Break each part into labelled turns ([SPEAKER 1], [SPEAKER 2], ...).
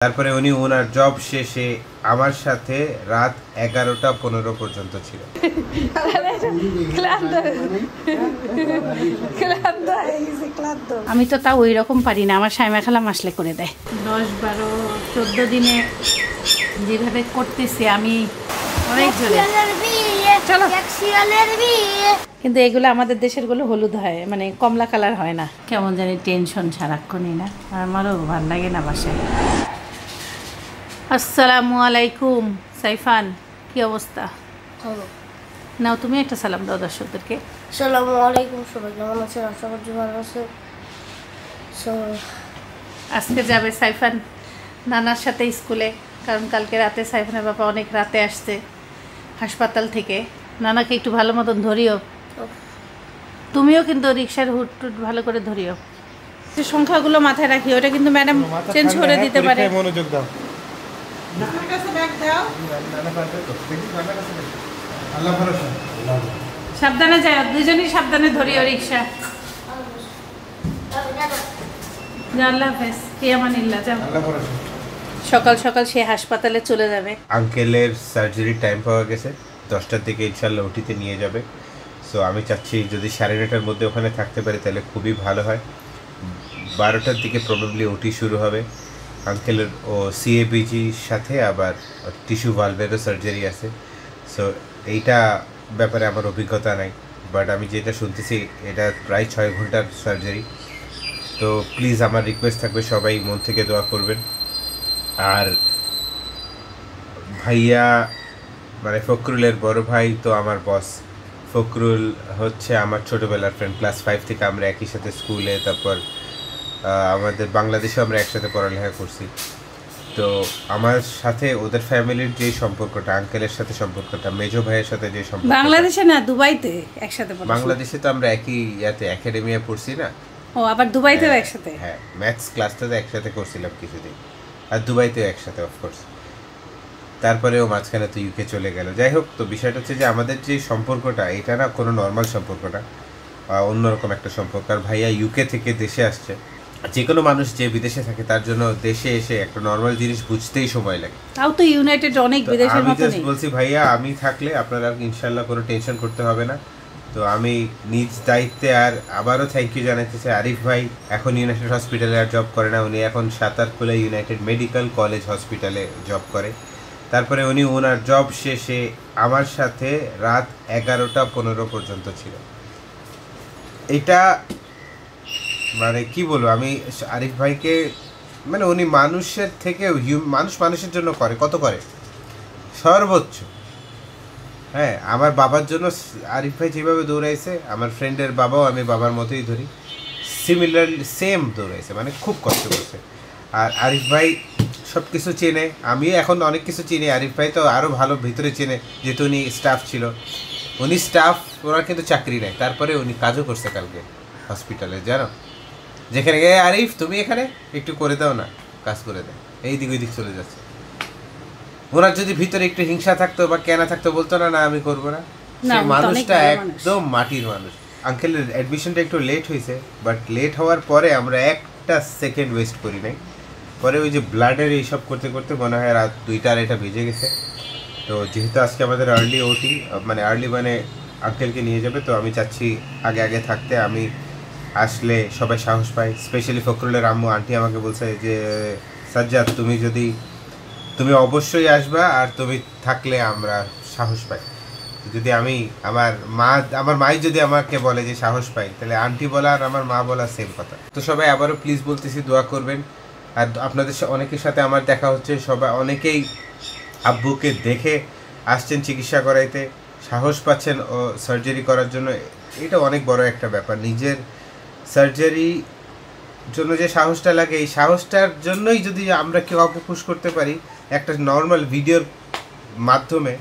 [SPEAKER 1] তারপরে উনি ওনার জব শেষে আমার সাথে রাত 11টা 15 পর্যন্ত ছিল।
[SPEAKER 2] আমি তো তাও ওই রকম পারি না, আমার সাইমা খালাম আসলে করে দেয়। 10-12-14 দিনে যেভাবে করতেছি আমি অনেক জোরে। চলো, কিন্তু এগুলো আমাদের দেশের গুলো হলুদ হয়, মানে কমলা কালার হয় না। কেমন জানি টেনশন সারাক্ষণই না, আমারও ভালো লাগে না বাসায়। আসসালামু আলাইকুম সাইফান, কি অবস্থা? নাও তুমি একটা সালাম দাও দর্শকদেরকে।
[SPEAKER 3] আসসালামু আলাইকুম, সবাই কেমন আছেন? আশা করছি ভালো আছেন।
[SPEAKER 2] আজকে যাবে সাইফান নানার সাথে স্কুলে, কারণ কালকে রাতে সাইফানের বাবা অনেক রাতে আসছে হাসপাতাল থেকে। নানাকে একটু ভালো মতন ধরিও, তুমিও কিন্তু রিক্সার হুট টুট ভালো করে ধরিও। যে সংখ্যাগুলো মাথায় রাখি, ওটা কিন্তু ম্যাডাম চেঞ্জ করে দিতে পারে।
[SPEAKER 1] মনোযোগ দাও।
[SPEAKER 2] সাবধানে যাও, দুজনই সাবধানে ধরিও রিক্সা। আল্লাহ হাফেজ, ফিয়ামানিল্লাহ। যাও, সকাল সকাল সে হাসপাতালে চলে যাবে।
[SPEAKER 1] আঙ্কেলের সার্জারি টাইম পাওয়া গেছে, 10টার দিকে ইনশাল্লাহ ওটিতে নিয়ে যাবে। সো আমি চাচ্ছি যদি 9:30টার মধ্যে ওখানে থাকতে পারে তাহলে খুবই ভালো হয়। 12টার দিকে প্রবাবলি ওটি শুরু হবে। আঙ্কেলের ও সিএবিজির সাথে আবার টিস্যু ভালভেরও সার্জারি আছে। সো এইটা ব্যাপারে আমার অভিজ্ঞতা নাই, বাট আমি যেটা শুনতেছি এটা প্রায় 6 ঘন্টার সার্জারি। তো প্লিজ আমার রিকোয়েস্ট থাকবে সবাই মন থেকে দোয়া করবেন। আর ভাইয়া মানে ফখরুলের বড় ভাই তো আমার বস। ফখরুল হচ্ছে আমার ছোটোবেলার ফ্রেন্ড, ক্লাস 5 থেকে আমরা একই সাথে স্কুলে, তারপর আমাদের বাংলাদেশেও আমরা একসাথে পড়ালেখা করছি। তো আমার সাথে ওদের ফ্যামিলির যে সম্পর্কটা, আঙ্কেলের সাথে সম্পর্কটা, মেজো ভাইয়ের সাথে যে সম্পর্ক,
[SPEAKER 2] বাংলাদেশে না দুবাইতে একসাথে পড়াশোনা।
[SPEAKER 1] বাংলাদেশে তো আমরা একই ইয়াতে একাডেমিতে পড়ছি না?
[SPEAKER 2] ও, আবার দুবাইতেও একসাথে?
[SPEAKER 1] হ্যাঁ, ম্যাথস ক্লাসটা তো একসাথে করছিলাম কিছুদিন, আর দুবাইতেও একসাথে অফকোর্স। তারপরেও মাঝখানে তো ইউকে চলে গেল। যাই হোক, তো বিষয়টা হচ্ছে যে আমাদের যে সম্পর্কটা, এটা না কোনো নর্মাল সম্পর্ক না, অন্যরকম একটা সম্পর্ক। আর ভাইয়া ইউকে থেকে দেশে আসছে। যে কোনো মানুষ যে বিদেশে থাকে তার জন্য দেশে এসে একটা নর্মাল জিনিস বুঝতেই সময় লাগে।
[SPEAKER 2] তাও তো ইউনাইটেড অনেক বিদেশের মতো নেই।
[SPEAKER 1] আমি বলছি ভাইয়া আমি থাকলে আপনারা ইনশাল্লাহ কোনো টেনশন করতে হবে না। তো আমি নিজ দায়িত্বে, আর আবারও থ্যাংক ইউ জানাতে চাই আরিফ ভাই। এখন ইউনাইটেড হসপিটালে আর জব করে না, উনি এখন সাতারকুলা ইউনাইটেড মেডিকেল কলেজ হসপিটালে জব করে। তারপরে উনি ওনার জব শেষে আমার সাথে রাত 11টা 15 পর্যন্ত ছিল। এটা মানে কি বলবো, আমি আরিফ ভাইকে মানে উনি মানুষের থেকেও মানুষের জন্য করে, কত করে সর্বোচ্চ। হ্যাঁ, আমার বাবার জন্য আরিফ ভাই যেভাবে দৌড়াইছে, আমার ফ্রেন্ডের বাবাও আমি বাবার মতোই ধরি, সিমিলারলি সেম দৌড়াইছে, মানে খুব কষ্ট করছে। আর আরিফ ভাই সব কিছু চেনে, আমিও এখন অনেক কিছু চিনি, আরিফ ভাই তো আরও ভালো ভিতরে চেনে, যেহেতু উনি স্টাফ ছিল। উনি স্টাফ, ওনার কিন্তু চাকরি নেই, তারপরে উনি কাজও করছে কালকে হসপিটালে, জানো, যেখানে গিয়ে আরিফ তুমি এখানে একটু করে দাও না, কাজ করে দেয়, এই দিক ওই দিক চলে যাচ্ছে। ওনার যদি ভিতরে একটু হিংসা থাকতো বা কেনা থাকতো, বলতো না না আমি করবো না। সেই মানুষটা একদম মাটির মানুষ। আঙ্কেলের অ্যাডমিশনটা একটু লেট হয়েছে, বাট লেট হওয়ার পরে আমরা একটা সেকেন্ড ওয়েস্ট করি নাই। পরে ওই যে ব্লাডের এইসব করতে করতে মনে হয় রাত 2টা-2:30 বেজে গেছে। তো যেহেতু আজকে আমাদের আর্লি ওটি, মানে আর্লি মানে আঙ্কেলকে নিয়ে যাবে, তো আমি চাচ্ছি আগে আগে থাকতে। আমি আসলে সবাই সাহস পায়, স্পেশালি ফখরুলের আম্মু আন্টি আমাকে বলছে যে সাজ্জাদ তুমি অবশ্যই আসবা, আর তুমি থাকলে আমরা সাহস পাই। যদি আমি আমার মাই যদি আমাকে বলে যে সাহস পাই, তাহলে আন্টি বলা আর আমার মা বলা সেম কথা। তো সবাই আবারও প্লিজ বলতেছি দোয়া করবেন। আর আপনাদের অনেকের সাথে আমার দেখা হচ্ছে, সবাই অনেকেই আব্বুকে দেখে আসছেন চিকিৎসা করাইতে, সাহস পাচ্ছেন ও সার্জারি করার জন্য। এটা অনেক বড় একটা ব্যাপার। নিজের সার্জারি জন্য যে সাহসটা লাগে, এই সাহসটার জন্যই যদি আমরা কেউ অপপুশ করতে পারি একটা নর্মাল ভিডিওর মাধ্যমে,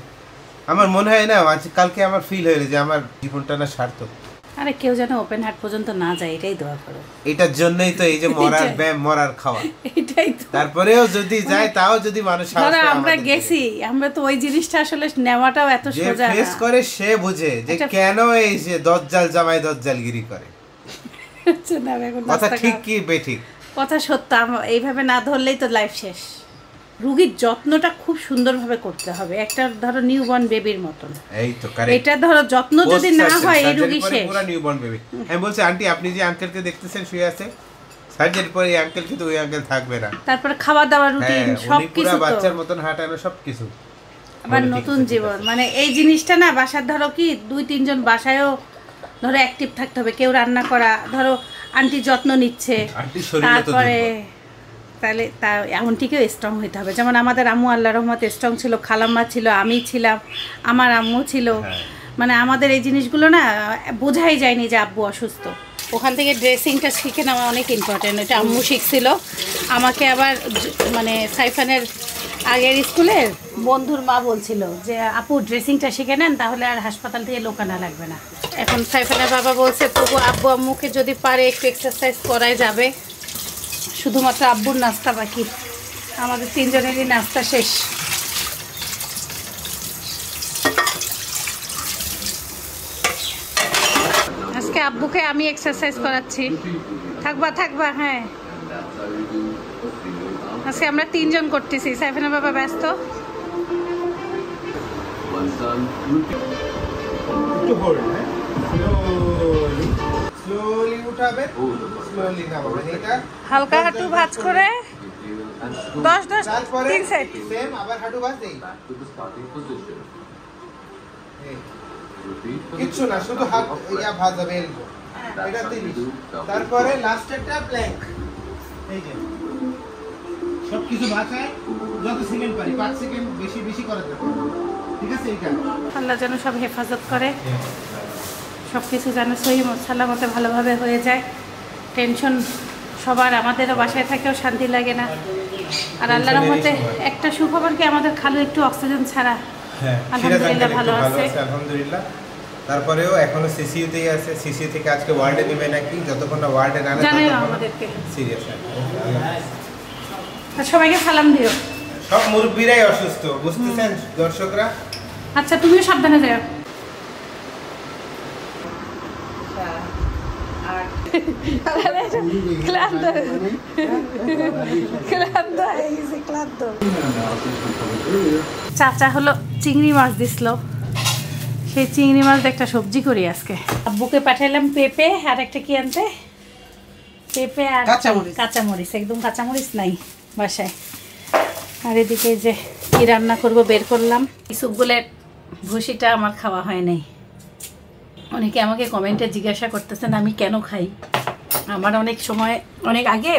[SPEAKER 1] আমার মনে হয় না কালকে আমার ফিল হয়ে যে আমার জীবনটা না সার্থক।
[SPEAKER 2] আরে কেউ যেন ওপেন হার্ট পর্যন্ত না যায়, এটাই দোয়া করো।
[SPEAKER 1] এটার জন্যই তো এই যে মরার ব্যায়াম, মরার খাওয়া,
[SPEAKER 2] এটাই তো।
[SPEAKER 1] তারপরেও যদি যায়, তাও যদি মানুষ
[SPEAKER 2] আমরা গেছি, আমরা তো ওই জিনিসটা আসলে নেওয়াটাও এত সোজা না।
[SPEAKER 1] ফেস করে সে বুঝে যে কেন এই যে দজ্জাল জামাই দজ্জালগিরি করে। কথা ঠিক কি বেঠিক?
[SPEAKER 2] কথা সত্য, এইভাবে না ধরলেই তো লাইফ শেষ। রোগীর যত্নটা খুব সুন্দরভাবে করতে হবে, একটা ধরো নিউবর্ন বেবির মতন।
[SPEAKER 1] এই তো কারেক্ট,
[SPEAKER 2] এটা ধরো যত্ন যদি না হয় এই রোগী শেষ।
[SPEAKER 1] পুরো নিউবর্ন বেবি। আমি বলছি আন্টি আপনি যে আঙ্কেলকে দেখতেছেন শুয়ে আছে, সার্জারির পরে এই আঙ্কেল কিন্তু ওই আঙ্কেল থাকবে না।
[SPEAKER 2] তারপরে খাওয়া দাওয়া রুটিন সবকিছু
[SPEAKER 1] পুরো বাচ্চার মতন হাঁটানো সবকিছু
[SPEAKER 2] আবার নতুন জীবন। মানে এই জিনিসটা না বাসার ধরো কি 2-3 জন বাসায়ও ধরো অ্যাক্টিভ থাকতে হবে, কেউ রান্না করা, ধরো আন্টি যত্ন নিচ্ছে, তারপরে তাহলে তা এমনটিকেও স্ট্রং হইতে হবে। যেমন আমাদের আম্মু আল্লাহ রহমতে স্ট্রং ছিল, খালাম্মা ছিল, আমি ছিলাম, আমার আম্মু ছিল। মানে আমাদের এই জিনিসগুলো না বোঝাই যায়নি যে আব্বু অসুস্থ। ওখান থেকে ড্রেসিংটা শিখে নেওয়া অনেক ইম্পর্টেন্ট। এটা আম্মু শিখছিল আমাকে। আবার মানে সাইফানের আগের স্কুলের বন্ধুর মা বলছিল যে আপু ড্রেসিংটা শিখে নেন, তাহলে আর হাসপাতাল থেকে লোকানো লাগবে না। এখন সাইফানের বাবা বলছে তবু আব্বু আম্মুকে যদি পারে একটু এক্সারসাইজ করাই যাবে। শুধুমাত্র আব্বুর নাস্তা বাকি, আমাদের 3 জনেরই নাস্তা শেষ। আজকে আব্বুকে আমি এক্সারসাইজ করাচ্ছি। থাকবা হ্যাঁ, আজকে আমরা 3 জন করতেছি। সাইফানের বাবা ব্যস্ত। হালকা হাঁটু ভাঁজ করে 10-10 3 সেট।
[SPEAKER 1] কিচ্ছু না, শুধু হাত ইয়া ভাজাবে এলবো, এটা 30। তারপরে লাস্টেরটা প্ল্যাঙ্ক। এই যে সবকিছু ভাজায় যত সেকেন্ড পারি, 5 সেকেন্ড বেশি করা যাবে, ঠিক আছে? এইটা
[SPEAKER 2] আল্লাহ যেন সব হেফাজত করে, সব কিছু যেন সহি সালামতে ভালোভাবে হয়ে যায়। টেনশন সবার, আমাদেরও বাসায় থাকেও শান্তি লাগে না। আর আল্লাহর রহমতে একটা সুখবর কি, আমাদের খালু একটু অক্সিজেন ছাড়া আলহামদুলিল্লাহ ভালো আছে।
[SPEAKER 1] আলহামদুলিল্লাহ। তারপরেও এখনো সিসিইউতেই আছে। সিসিইউ থেকে আজকে ওয়ার্ডে নেবে নাকি, যতক্ষণ না ওয়ার্ডে না
[SPEAKER 2] জানেন আমাদেরকে
[SPEAKER 1] সিরিয়াস।
[SPEAKER 2] সবাইকে সালাম দিও।
[SPEAKER 1] সব মুরব্বীরাই অসুস্থ, বুঝতেছেন দর্শকরা?
[SPEAKER 2] আচ্ছা তুমিও সাবধানে যাও। চাচা হলো চিংড়ি মাছ দিছিল, সেই চিংড়ি মাছ একটা সবজি করি আজকে। আব্বুকে পাঠাইলাম পেঁপে আর একটা কি আনতে, পেঁপে আর কাঁচামরিচ। একদম কাঁচামরিচ নাই বাসায়। আর এদিকে যে কি রান্না করব বের করলাম। ইসুপগুলের ভুসিটা আমার খাওয়া হয় নাই। অনেকে আমাকে কমেন্টে জিজ্ঞাসা করতেছেন আমি কেন খাই। আমার অনেক আগে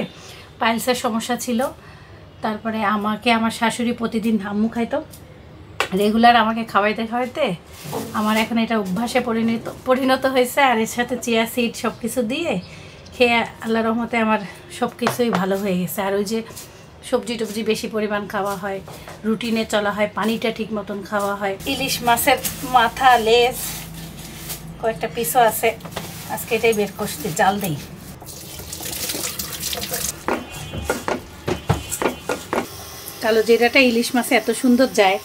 [SPEAKER 2] পাইলসের সমস্যা ছিল। তারপরে আমাকে আমার শাশুড়ি প্রতিদিন আম্মু খাইতো, রেগুলার আমাকে খাওয়াইতে আমার এখন এটা অভ্যাসে পরিণত হয়েছে। আর এর সাথে চিয়া সিড সব কিছু দিয়ে খেয়ে আল্লাহ রহমতে আমার সব কিছুই ভালো হয়ে গেছে। আর ওই যে সবজি টবজি বেশি পরিমাণ খাওয়া হয়, রুটিনে চলা হয়, পানিটা ঠিক মতন খাওয়া হয়। ইলিশ মাছের মাথা, লেজ, কয়েকটা পিসও আছে, আজকে এটাই বের করতে জাল দিই। কালো জিরাটা ইলিশ মাছে এত সুন্দর যায়।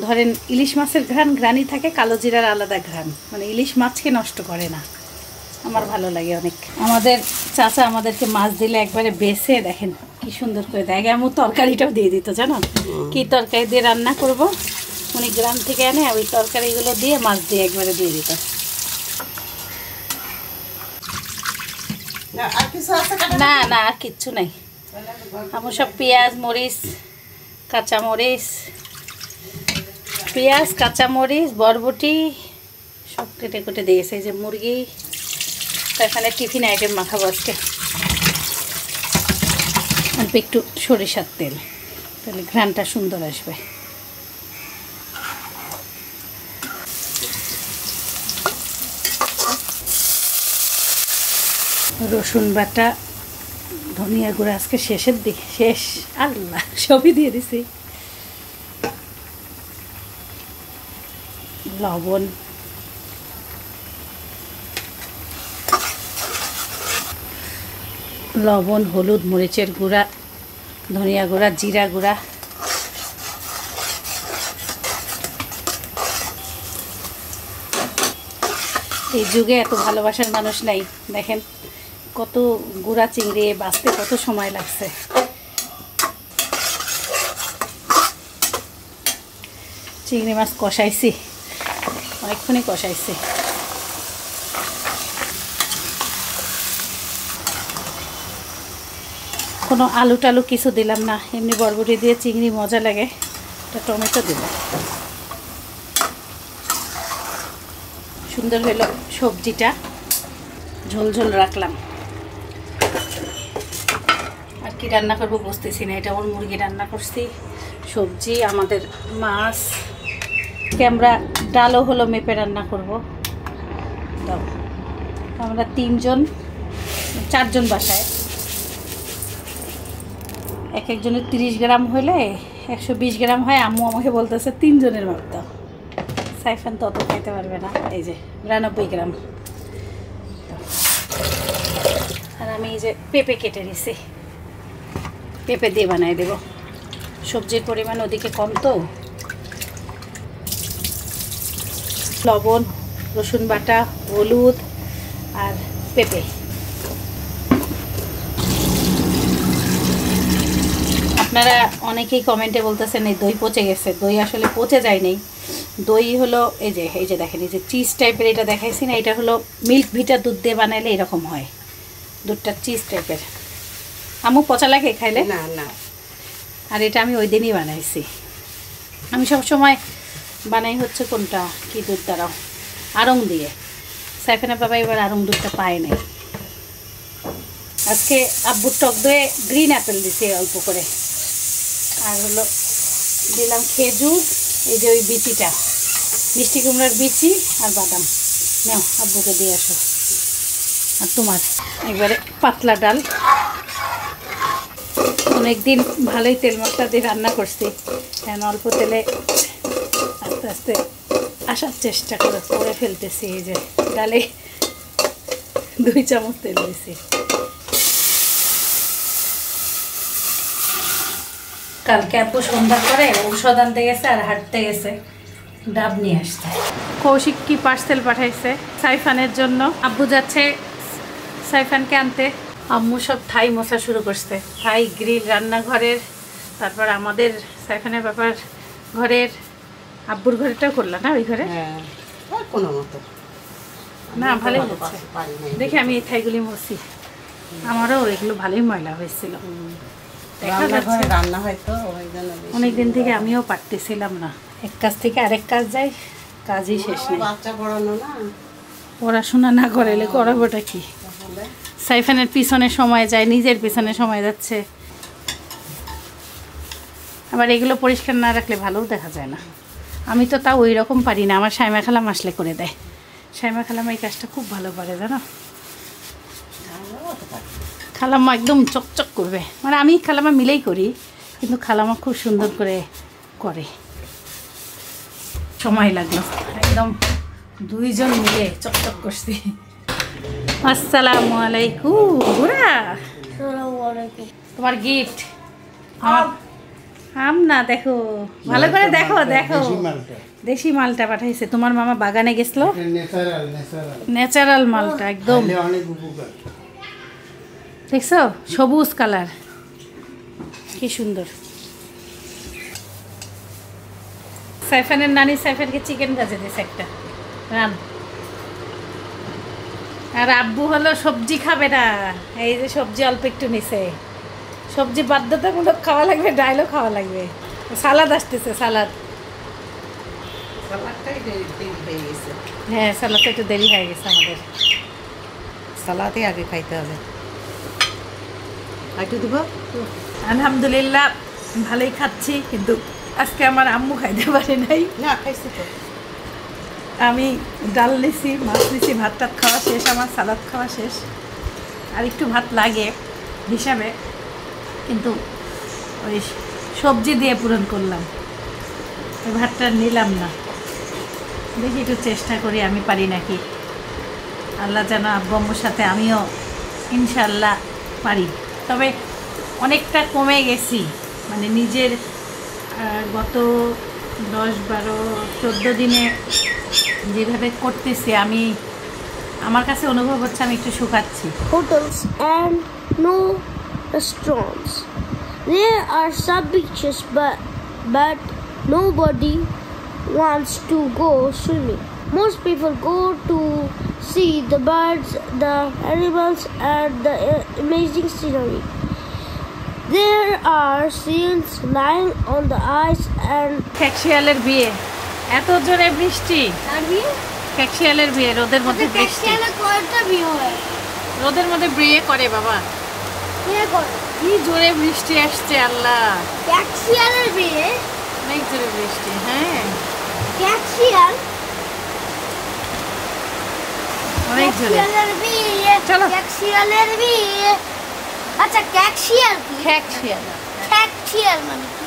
[SPEAKER 2] ধরেন ইলিশ মাছের ঘ্রাণই থাকে, কালো জিরার আলাদা ঘ্রাণ, মানে ইলিশ মাছকে নষ্ট করে না। আমার ভালো লাগে অনেক। আমাদের চাচা আমাদেরকে মাছ দিলে একবারে বেছে দেখেন কি সুন্দর করে দেয়। আগে আমার তরকারিটাও দিয়ে দিত, জানো কি তরকারি দিয়ে রান্না করব, উনি গ্রাম থেকে এনে ওই তরকারিগুলো দিয়ে মাছ দিয়ে একবারে দিয়ে দিত। না না আর কিচ্ছু নাই। আমার সব পেঁয়াজ মরিচ কাঁচামরিচ, পেঁয়াজ কাঁচামরিচ বরবটি সব কেটে কেটে দিয়েছে। এই যে মুরগি, তো এখানে টিফিন আইটেম মাখাবো আজকে। অল্প একটু সরিষার তেল, তাহলে ঘ্রাণটা সুন্দর আসবে। রসুন বাটা, ধনিয়া গুঁড়া আজকে শেষের দিকে শেষ, আল্লাহ সবই দিয়ে দিছি। লবণ, হলুদ, মরিচের গুঁড়া, ধনিয়া গুঁড়া, জিরা গুঁড়া। এই যুগে এত ভালোবাসার মানুষ নাই। দেখেন কত গুঁড়া চিংড়ি বাঁচতে কত সময় লাগছে। চিংড়ি মাছ কষাইছি, অনেকক্ষণই কষাইছি। কোনো আলু টালু কিছু দিলাম না, এমনি বরবটি দিয়ে চিংড়ি মজা লাগে। একটা টমেটো দিলাম, সুন্দর হলো সবজিটা, ঝোল ঝোল রাখলাম। আর কি রান্না করবো বুঝতেছি না। এটা ওর মুরগি রান্না করছি, সবজি, আমাদের মাছ। আমরা ডালও হলো মেপে রান্না করব। দাও, আমরা 4জন বাসায়, এক একজনের 30 গ্রাম হলে 120 গ্রাম হয়। আম্মু আমাকে বলতেছে 3 জনের মাপ দাও। সাইফান তো অত খাইতে পারবে না, এই যে 92 গ্রাম। আর আমি এই যে পেঁপে কেটে নিছি, পেঁপে দিয়ে বানাই দেব। সবজির পরিমাণ ওদিকে কম তো। লবণ, রসুন বাটা, হলুদ আর পেঁপে। আপনারা অনেকেই কমেন্টে বলতেছেন এই দই পচে গেছে। দই আসলে পচে যায় নাই। দই হলো এই যে দেখেন, এই যে চিজ টাইপের এটা দেখাইছি না, এটা হলো মিল্ক ভিটা দুধ দিয়ে বানাইলে এরকম হয়, দুধটা চিজ টাইপের। আমু পচা লাগে খাইলে?
[SPEAKER 4] না না।
[SPEAKER 2] আর এটা আমি ওই দিনই বানাইছি। আমি সবসময় বানাই হচ্ছে কোনটা, কি দুধ দ্বারাও, আড়ং দিয়ে। সাইফানের বাবা এবার আড়ং দুধটা পায় নাই। আজকে আব্বুর টক দয়ে গ্রিন অ্যাপেল দিছি অল্প করে, আর হলো দিলাম খেজুর, এই যে ওই বিচিটা, মিষ্টি কুমড়ার বিচি আর বাদাম। নাও, আব্বুকে দিয়ে আসো। আর তোমার একবারে পাতলা ডাল। অনেকদিন ভালোই তেল মশলা দিয়ে রান্না করছি, এখন অল্প তেলে আস্তে আস্তে আসার চেষ্টা করে ফেলতেছি। এই যে ডালে 2 চামচ তেল দিয়েছি। কালকে আব্বু সন্ধ্যা করে ঔষধ আনতে গেছে আর হাঁটতে গেছে, ডাব নিয়ে আসছে। কৌশিক কি পার্সেল পাঠাইছে সাইফানের জন্য। আব্বু যাচ্ছে সাইফানকে আনতে। আম্মু সব থাই মশা শুরু করছে, থাই গ্রিল রান্নাঘরের, তারপর আমাদের সাইফানের ব্যাপার ঘরের, আব্বুর ঘরেটাও করলাম না ওই ঘরে।
[SPEAKER 4] কোনো মতো
[SPEAKER 2] না, ভালোই হচ্ছে। দেখি আমি এই থাইগুলি মশি, আমারও এগুলো ভালোই ময়লা হয়েছিল।
[SPEAKER 4] রান্না হয়তো
[SPEAKER 2] অনেকদিন থেকে আমিও পারতেছিলাম না, এক কাজ থেকে আরেক কাজ যাই, কাজই শেষ নেই।
[SPEAKER 4] বাচ্চা পড়ানো না,
[SPEAKER 2] পড়াশোনা না করাইলে করাবোটা কি? সাইফানের পিছনে সময় যায়, নিজের পিছনে সময় যাচ্ছে। আবার এগুলো পরিষ্কার না রাখলে ভালোও দেখা যায় না। আমি তো তাও ওই রকম পারি না, আমার সাইমা খালাম আসলে করে দেয়। সাইমা খালাম এই কাজটা খুব ভালো পারে, জানো। খালাম্মা একদম চকচক করবে, মানে আমি খালাম্মা মিলেই করি, কিন্তু খালাম্মা খুব সুন্দর করে করে। সময় লাগলো, একদম 2 জন মিলে চকচক করছি। আসসালামু আলাইকুম বুড়া, তোমার গিফট। আম না, দেখো ভালো করে দেখো, দেখো দেশি মালটা পাঠাইছে তোমার মামা, বাগানে গেছিল। ন্যাচারাল মালটা একদম, দেখছো সবুজ কালার, কি সুন্দর। সাইফানের নানি সাইফানকে চিকেন ভাজে দিয়েছে একটা রান। আর আব্বু হলো সবজি খাবে না, এই যে সবজি অল্প একটু নিছে। সবজি বাধ্যতামূলক খাওয়া লাগবে, ডাইলও খাওয়া লাগবে। সালাদ আসতেছে, সালাদ। হ্যাঁ, সালাদটা একটু দেরি হয়ে গেছে আমাদের।
[SPEAKER 4] সালাদই আগে খাইতে হবে। একটু দিব।
[SPEAKER 2] আলহামদুলিল্লাহ ভালোই খাচ্ছি, কিন্তু আজকে আমার আম্মু খাইতে পারে নাই।
[SPEAKER 4] না, খাইছি তো।
[SPEAKER 2] আমি ডাল নিছি, মাছ নিছি, ভাত টাত খাওয়া শেষ, আমার সালাদ খাওয়া শেষ। আর একটু ভাত লাগে হিসাবে, কিন্তু ওই সবজি দিয়ে পূরণ করলাম, ওই ভাতটা নিলাম না। দেখি একটু চেষ্টা করি আমি পারি নাকি। আল্লাহ যেন আব্বু আম্মুর সাথে আমিও ইনশাল্লাহ পারি। তবে অনেকটা কমে গেছি, মানে নিজের গত 10-12-14 দিনে যেভাবে করতেছি আমি, আমার কাছে অনুভব হচ্ছে আমি একটু শুকাচ্ছি।
[SPEAKER 3] Hotels and no restaurants. There are some beaches, but nobody wants to go swimming. Most people go to see the birds, the animals, and the amazing scenery. There are seals lying on the ice and
[SPEAKER 2] ক্যাকশিয়ালের বিয়ে, এত জোরে বৃষ্টি। ক্যাকশিয়ালের বিয়ে, রোদের মধ্যে বৃষ্টি। রোদের মধ্যে বিয়ে করে বাবা, কি জোরে বৃষ্টি আসছে আল্লাহ।
[SPEAKER 3] ক্যাকশিয়ালের বিয়ে,
[SPEAKER 2] অনেক জোরে বৃষ্টি। হ্যাঁ
[SPEAKER 3] ক্যাকশিয়াল
[SPEAKER 2] অনেক জোরে।
[SPEAKER 3] বিয়ে,
[SPEAKER 2] চলো।
[SPEAKER 3] ক্যাকশিয়ালের বিয়ে। আচ্ছা ক্যাকশিয়াল কি?
[SPEAKER 2] ক্যাকশিয়াল,
[SPEAKER 3] ক্যাকশিয়াল মানে কি?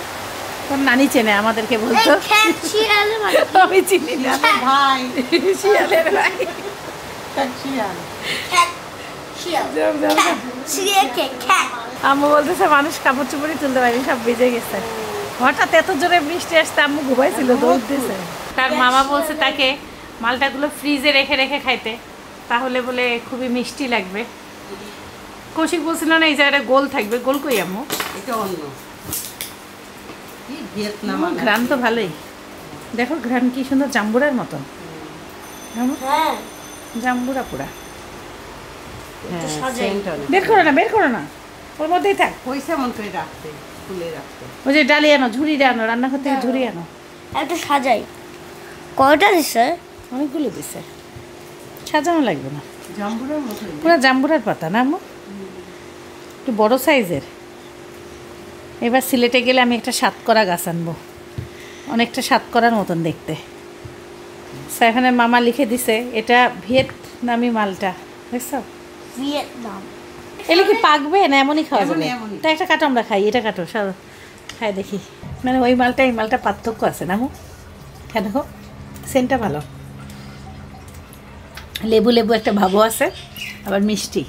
[SPEAKER 2] তোর নানি চেনে, আমাদেরকে বলতো।
[SPEAKER 3] ক্যাকশিয়াল মানে কি?
[SPEAKER 2] আমি চিনি না
[SPEAKER 4] ভাই
[SPEAKER 2] শিয়ালের ভাই।
[SPEAKER 4] শিয়াল
[SPEAKER 3] ক্যাকশিয়াল।
[SPEAKER 2] আম্মু বলতেছে মানুষ কাপড় চোপড়ই তুলতে পারেনি, সব ভিজে গেছে। হঠাৎ এত জোরে বৃষ্টি আসতে আম্মু ঘুমাইছিল, দৌড় দিয়েছে। তার মামা বলছে তাকে মালটাগুলো ফ্রিজে রেখে রেখে খাইতে, তাহলে বলে খুবই মিষ্টি লাগবে। কৌশিক বলছিল না এই জায়গাটা গোল থাকবে, গোল কই আম্মু?
[SPEAKER 4] এটা অন্য কি ভিয়েতনাম।
[SPEAKER 2] ঘ্রাণ তো ভালোই, দেখো ঘ্রাণ কি সুন্দর, জাম্বুরার মতন।
[SPEAKER 3] হ্যাঁ
[SPEAKER 2] জাম্বুরা পুরা।
[SPEAKER 4] হ্যাঁ সেন্ট অনেক।
[SPEAKER 2] বের করো না, বের করো না, ওর মধ্যেই থাক।
[SPEAKER 4] পয়সা মন করে রাখতে, খুলে রাখতে।
[SPEAKER 2] ওই যে ডালি আনো, ঝুড়ি আনো, রান্নাঘর থেকে ঝুড়ি আনো।
[SPEAKER 3] একটা সাজাই। কয়টা দিছে?
[SPEAKER 2] অনেকগুলো দিছে, সাজানো লাগবে না।
[SPEAKER 4] জাম্বুরার মতো
[SPEAKER 2] পুরো জাম্বুরার পাতা না আম্মু, একটু বড় সাইজের। এবার সিলেটে গেলে আমি একটা সাতকরা গাছ আনবো, অনেকটা সাতকরার মতন দেখতে। সাইফানের মামা লিখে দিছে এটা ভিয়েতনামি মালটা, দেখছো?
[SPEAKER 3] ভিয়েতনাম।
[SPEAKER 2] এলে কি পাকবে না এমনই খাওয়া যাবে?
[SPEAKER 4] এমনই, এমনই।
[SPEAKER 2] তা একটা কাটো, আমরা খাই, এটা কাটো, খাই দেখি। মানে ওই মালটা এই মালটা পার্থক্য আছে না আম্মু? হ্যাঁ দেখো সেন্টটা ভালো, লেবু লেবু একটা ভাবও আছে, আবার মিষ্টি।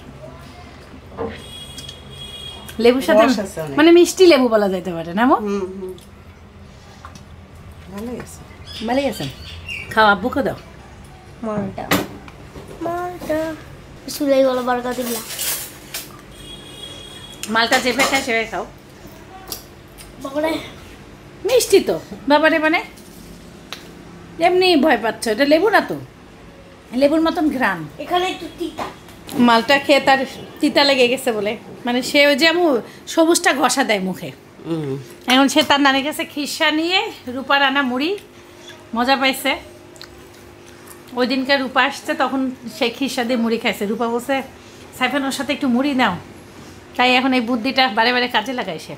[SPEAKER 2] লেবুর সাথে
[SPEAKER 4] রস আছে অনেক।
[SPEAKER 2] মানে মিষ্টি লেবু বলা যাইতে পারে না আম্মু?
[SPEAKER 4] ভালোই আছে।
[SPEAKER 2] ভালোই আছেন, খাও, আব্বুকে দাও।
[SPEAKER 3] মালটা মালটা সুলাই গলা বারকা দিলা।
[SPEAKER 2] মালটা চেপে খায় সেভাবে খাও,
[SPEAKER 3] বাবারে
[SPEAKER 2] মিষ্টি তো বাবারে। মানে এমনি ভয় পাচ্ছ, এটা লেবু না তো, লেবুর মতন ঘ্রাণ।
[SPEAKER 3] এখানে একটু তিতা।
[SPEAKER 2] মালটা খেয়ে তার তিতা লেগে গেছে বলে, মানে সে ওই যে আমু সবুজটা ঘষা দেয় মুখে। এখন সে তার নানির কাছে খিসা নিয়ে রূপার আনা মুড়ি মজা পাইছে। ওই দিনকার রূপা আসছে, তখন সে খিসা দিয়ে মুড়ি খাইছে। রূপা বলছে সাইফান ওর সাথে একটু মুড়ি নাও, তাই এখন এই বুদ্ধিটা বারে বারে কাজে লাগাইছে।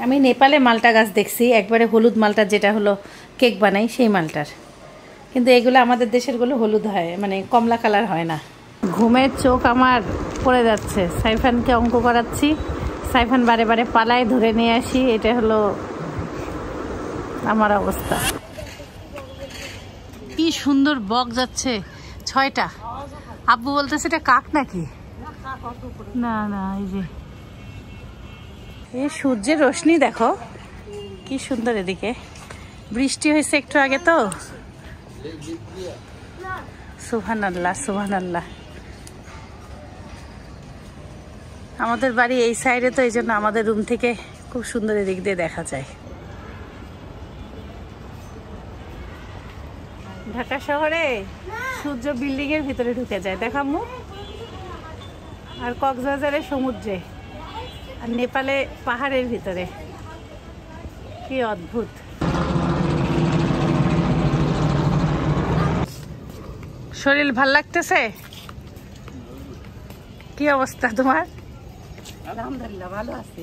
[SPEAKER 2] আমি নেপালে মালটা গাছ দেখছি, একবারে হলুদ মালটা, যেটা হলো কেক বানাই সেই মালটার, কিন্তু এগুলো আমাদের দেশেরগুলো হলুদ হয়, মানে কমলা কালার হয় না। ঘুমের চোখ আমার পড়ে যাচ্ছে, সাইফানকে অঙ্ক করাচ্ছি, সাইফান বারে বারে পালায়, ধরে নিয়ে আসি, এটা হলো আমার অবস্থা। কি সুন্দর বক যাচ্ছে, 6টা। আব্বু বলতেছে এটা কাক নাকি? না না, এই যে এই সূর্যের রোশনি দেখো কি সুন্দর। এদিকে বৃষ্টি হয়েছে একটু আগে তো। সুবহানাল্লাহ সুবহানাল্লাহ। আমাদের বাড়ি এই সাইডে তো, এই জন্য আমাদের রুম থেকে খুব সুন্দর এদিক দিয়ে দেখা যায়। ঢাকা শহরে সূর্য বিল্ডিং এর ভিতরে ঢুকে যায়, দেখামু। আর কক্সবাজারে সমুদ্রে, আর নেপালে পাহাড়ের ভিতরে। কি অদ্ভুত। শরীর ভাল লাগতেছে? কি অবস্থা তোমার?
[SPEAKER 4] আলহামদুলিল্লাহ ভালো আছে।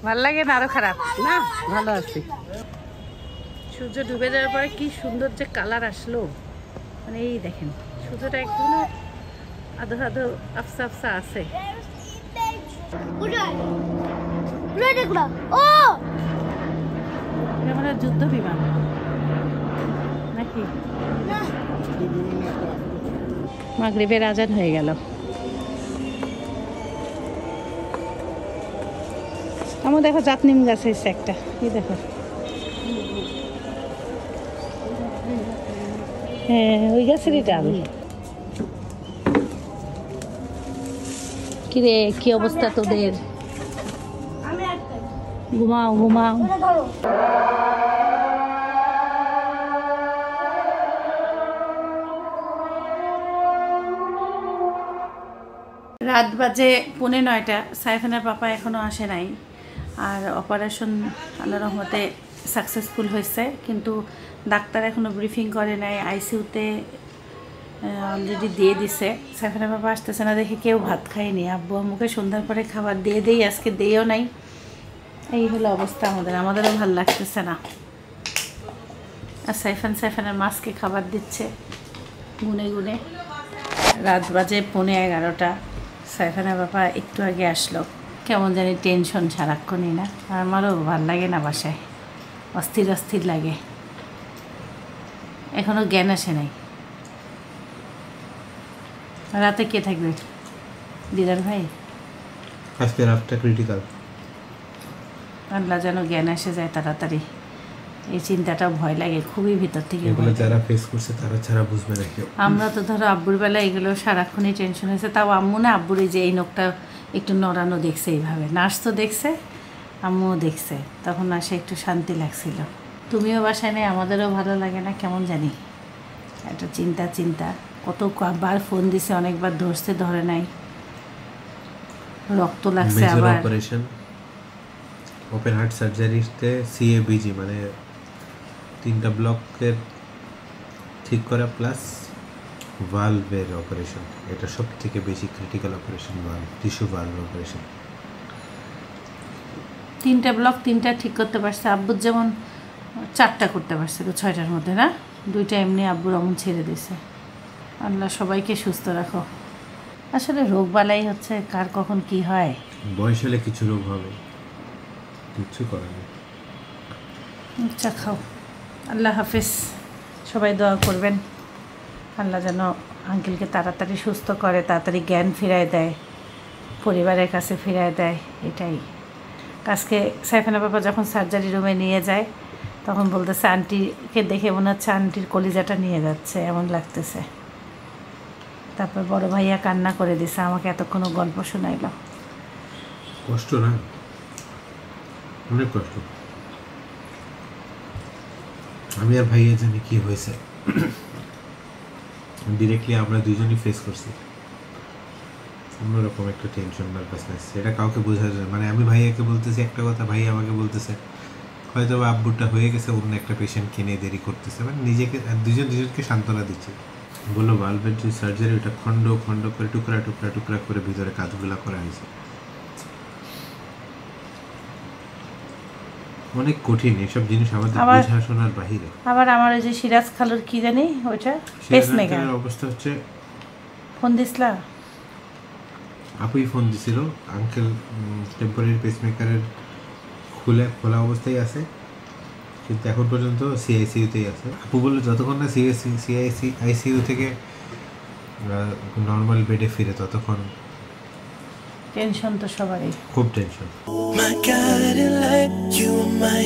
[SPEAKER 2] ভাল লাগে না আরো খারাপ?
[SPEAKER 4] না ভালো আছে।
[SPEAKER 2] সূর্য ডুবে যাওয়ার পরে কি সুন্দর যে কালার আসলো, মানে এই দেখেন সূর্যটা একদম আধো আধো আফসা আফসা আছে। মানে যুদ্ধ বিমান নাকি? মাগরিবের আজান হয়ে গেল। আমার দেখো জাতনিম গাছ হয়েছে একটা, এই দেখো। হ্যাঁ ওই গাছেরই ডাল। কিরে কি অবস্থা তোদের? ঘুমাও ঘুমাও। রাত বাজে 8:45, সাইফানের পাপা এখনও আসে নাই। আর অপারেশন আল্লাহর রহমতে সাকসেসফুল হয়েছে, কিন্তু ডাক্তার এখনও ব্রিফিং করে নাই। আইসিইউতে অলরেডি দিয়ে দিছে। সাইফানের পাপা আসতেছে না দেখে কেউ ভাত খায়নি। আব্বু আম্মুকে সন্ধ্যার পরে খাবার দিয়ে দেই, আজকে দিয়েও নাই। এই হলো অবস্থা আমাদেরও ভালো লাগতেছে না। আর সাইফানের মাছকে খাবার দিচ্ছে গুনে গুনে। রাত বাজে 11:15। সাইফানের বাবা একটু আগে আসলো। কেমন জানি টেনশন সারাক্ষণই না, আমারও ভাল লাগে না, বাসায় অস্থির অস্থির লাগে। এখনও জ্ঞান আসে নাই। রাতে কে থাকবে? দিদার ভাই।
[SPEAKER 1] আজকে রাতটা ক্রিটিক্যাল।
[SPEAKER 2] আল্লাহ যেন জ্ঞান এসে যায় তাড়াতাড়ি। এই চিন্তাটাও ভয় লাগে খুবই, ভিতর থেকে।
[SPEAKER 1] এগুলো যারা ফেস করছে তারা ছাড়া বুঝবে না কেউ।
[SPEAKER 2] আমরা তো ধরো আব্বুর বেলা এগুলো সারাক্ষণই টেনশন হয়েছে। তাও আম্মু না, আব্বুর এই যে এই নখটা একটু নড়ানো দেখছে এইভাবে, নার্স তো দেখছে, আম্মুও দেখছে, তখন আসে একটু শান্তি লাগছিল। তুমিও বাসায় নেই, আমাদেরও ভালো লাগে না, কেমন জানি একটা চিন্তা। কতবার ফোন দিছে, অনেকবার ধরছে, ধরে নাই। রক্ত লাগছে আবার।
[SPEAKER 1] অপারেশন ওপেন হার্ট সার্জারিতে সিএবিজি মানে 3টা ব্লকের ঠিক করা প্লাস ভালভের অপারেশন। এটা সব থেকে বেশি critical operation, valve tissue valve operation.
[SPEAKER 2] 3টা ব্লক 3টা ঠিক করতে পারছে। আব্বুর যেমন 4টা করতে পারছে 6টার মধ্যে, না 2টা এমনি আব্বুর অমন ছেড়ে দিয়েছে। আল্লাহ সবাইকে সুস্থ রাখো। আসলে রোগ বালাই হচ্ছে, কার কখন কি হয়।
[SPEAKER 1] বয়স হলে কিছু রোগ হবে, কিছু করার নেই।
[SPEAKER 2] আচ্ছা খাও। আল্লাহ হাফিজ। সবাই দোয়া করবেন আল্লাহ যেন আঙ্কেলকে তাড়াতাড়ি সুস্থ করে, তাড়াতাড়ি জ্ঞান ফিরায় দেয়, পরিবারের কাছে ফিরায় দেয়। এটাই আজকে সাইফানের বাবা যখন সার্জারি রুমে নিয়ে যায় তখন বলতেছে আন্টিকে দেখে মনে হচ্ছে আন্টির কলিজাটা নিয়ে যাচ্ছে, এমন লাগতেছে। তারপর বড় ভাইয়া কান্না করে দিছে, আমাকে এতক্ষণও গল্প শোনাইল।
[SPEAKER 1] কষ্ট না, অনেক কষ্ট। আমি আর ভাইয়া জানি কি হয়েছে, ডিরেক্টলি আমরা দুজনই ফেস করছি। অন্যরকম একটা টেনশন, নার্ভাসনেস, এটা কাউকে বোঝা যায়। মানে আমি ভাইয়াকে বলতেছি একটা কথা, ভাই আমাকে বলতেছে হয়তো বা আব্বুরটা হয়ে গেছে, অন্য একটা পেশেন্ট কিনে দেরি করতেছে। মানে নিজেকে দুজনকে সান্ত্বনা দিচ্ছে। বললো ভালভের যে সার্জারি ওটা খণ্ড খণ্ড করে টুকরা করে ভিতরে কাজগুলা করা হয়েছে। অনেক কঠিন এসব জিনিস, আমাদের বোঝা শোনার বাহিরে।
[SPEAKER 2] আবার আমার ওই যে সিরাজ খালুর কি জানি ওইটা পেসমেকার
[SPEAKER 1] অবস্থা হচ্ছে।
[SPEAKER 2] ফোন দিছিলা?
[SPEAKER 1] আপুই ফোন দিছিল। আঙ্কেল টেম্পোরারি পেসমেকারের খোলা অবস্থায় আছে, কিন্তু এখন পর্যন্ত সিআইসিইউতেই আছে। আপু বললো যতক্ষণ না আইসিইউ থেকে নর্মাল বেডে ফিরে ততক্ষণ
[SPEAKER 2] টেনশন তো সবারই,
[SPEAKER 1] খুব tension.
[SPEAKER 5] My guiding light, you are my